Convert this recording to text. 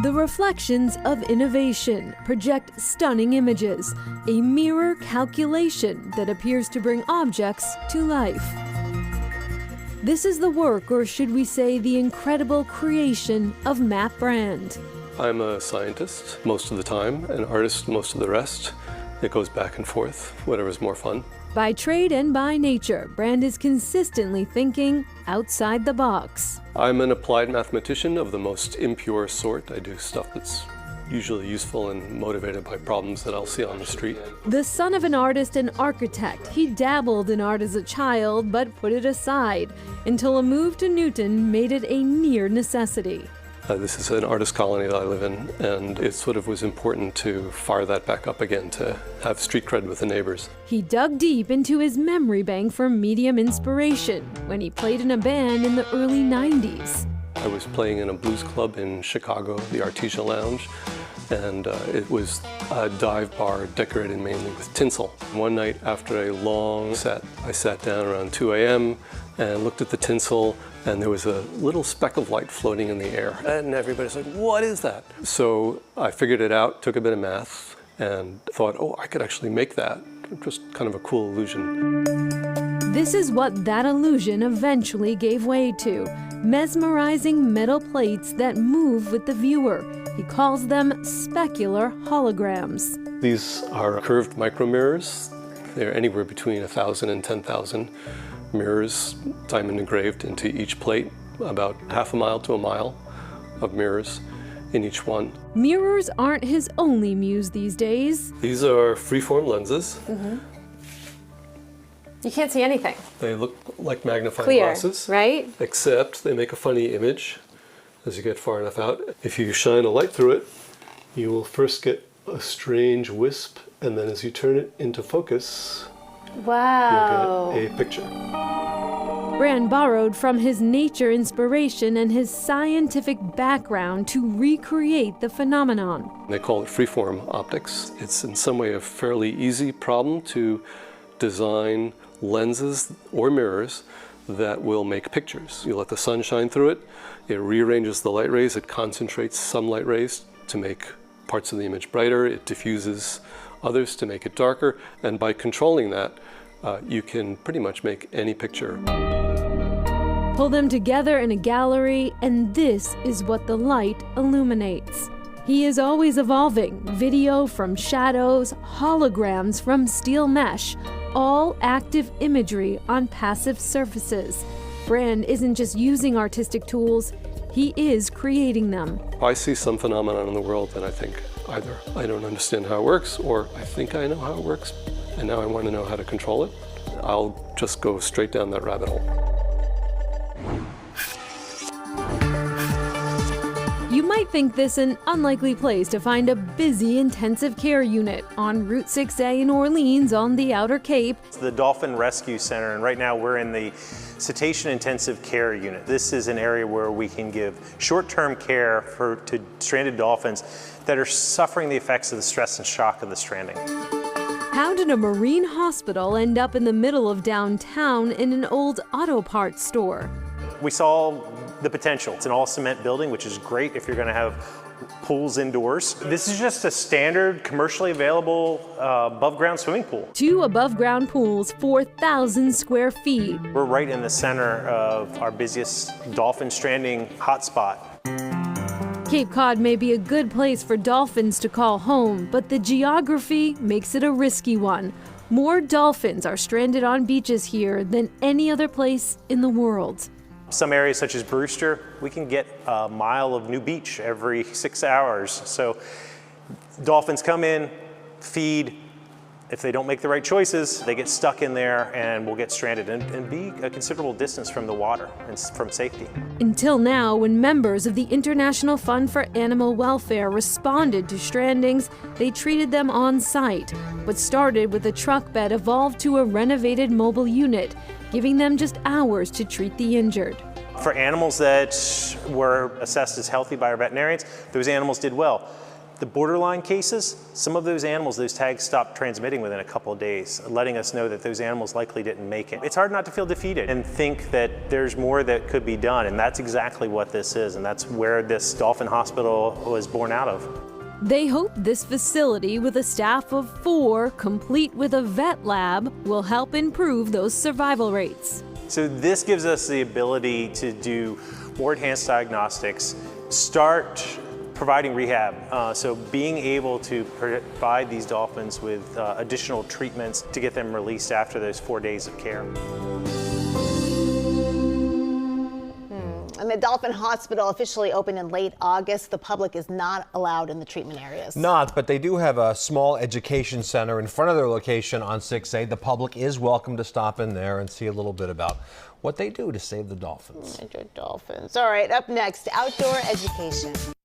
The reflections of innovation project stunning images, a mirror calculation that appears to bring objects to life. This is the work, or should we say the incredible creation, of Matt Brand. I'm a scientist most of the time, an artist most of the rest. It goes back and forth, whatever's more fun. By trade and by nature, Brand is consistently thinking outside the box. I'm an applied mathematician of the most impure sort. I do stuff that's usually useful and motivated by problems that I'll see on the street. The son of an artist and architect, he dabbled in art as a child, but put it aside until a move to Newton made it a near necessity. This is an artist colony that I live in, and it sort of was important to fire that back up again, to have street cred with the neighbors. He dug deep into his memory bank for medium inspiration when he played in a band in the early 90s. I was playing in a blues club in Chicago, the Artesia Lounge, and it was a dive bar decorated mainly with tinsel. One night after a long set, I sat down around 2 a.m. and looked at the tinsel, and there was a little speck of light floating in the air. And everybody's like, what is that? So I figured it out, took a bit of math, and thought, oh, I could actually make that. Just kind of a cool illusion. This is what that illusion eventually gave way to. Mesmerizing metal plates that move with the viewer. He calls them specular holograms. These are curved micromirrors. They're anywhere between 1,000 and 10,000 mirrors, diamond engraved into each plate, about half a mile to a mile of mirrors in each one. Mirrors aren't his only muse these days. These are freeform lenses. You can't see anything. They look like magnifying Clear, glasses, right? Except they make a funny image as you get far enough out. If you shine a light through it, you will first get a strange wisp, and then as you turn it into focus, Wow. you'll get a picture. Brand borrowed from his nature inspiration and his scientific background to recreate the phenomenon. They call it freeform optics. It's in some way a fairly easy problem to design lenses or mirrors that will make pictures. You let the sun shine through it, it rearranges the light rays, it concentrates some light rays to make parts of the image brighter, it diffuses others to make it darker, and by controlling that, you can pretty much make any picture. Pull them together in a gallery, and this is what the light illuminates. He is always evolving. Video from shadows, holograms from steel mesh, all active imagery on passive surfaces. Brand isn't just using artistic tools, he is creating them. I see some phenomenon in the world and I think either I don't understand how it works, or I think I know how it works and now I want to know how to control it. I'll just go straight down that rabbit hole. You might think this an unlikely place to find a busy intensive care unit on Route 6A in Orleans on the Outer Cape. It's the Dolphin Rescue Center, and right now we're in the Cetacean Intensive Care Unit. This is an area where we can give short-term care to stranded dolphins that are suffering the effects of the stress and shock of the stranding. How did a marine hospital end up in the middle of downtown in an old auto parts store? We saw the potential. It's an all-cement building, which is great if you're going to have pools indoors. This is just a standard, commercially available above-ground swimming pool. 2 above-ground pools, 4,000 square feet. We're right in the center of our busiest dolphin stranding hotspot. Cape Cod may be a good place for dolphins to call home, but the geography makes it a risky one. More dolphins are stranded on beaches here than any other place in the world. Some areas such as Brewster, we can get a mile of new beach every 6 hours. So dolphins come in, feed. If they don't make the right choices, they get stuck in there and will get stranded and be a considerable distance from the water and from safety. Until now, when members of the International Fund for Animal Welfare responded to strandings, they treated them on site. What started with a truck bed evolved to a renovated mobile unit, giving them just hours to treat the injured. For animals that were assessed as healthy by our veterinarians, those animals did well. The borderline cases, some of those animals, those tags stopped transmitting within a couple of days, letting us know that those animals likely didn't make it. It's hard not to feel defeated and think that there's more that could be done, and that's exactly what this is, and that's where this dolphin hospital was born out of. They hope this facility with a staff of 4, complete with a vet lab, will help improve those survival rates. So this gives us the ability to do more enhanced diagnostics, start providing rehab. So being able to provide these dolphins with additional treatments to get them released after those 4 days of care. And the Dolphin Hospital officially opened in late August. The public is not allowed in the treatment areas. Not, but they do have a small education center in front of their location on 6A. The public is welcome to stop in there and see a little bit about what they do to save the dolphins. Dolphins. All right, up next, outdoor education.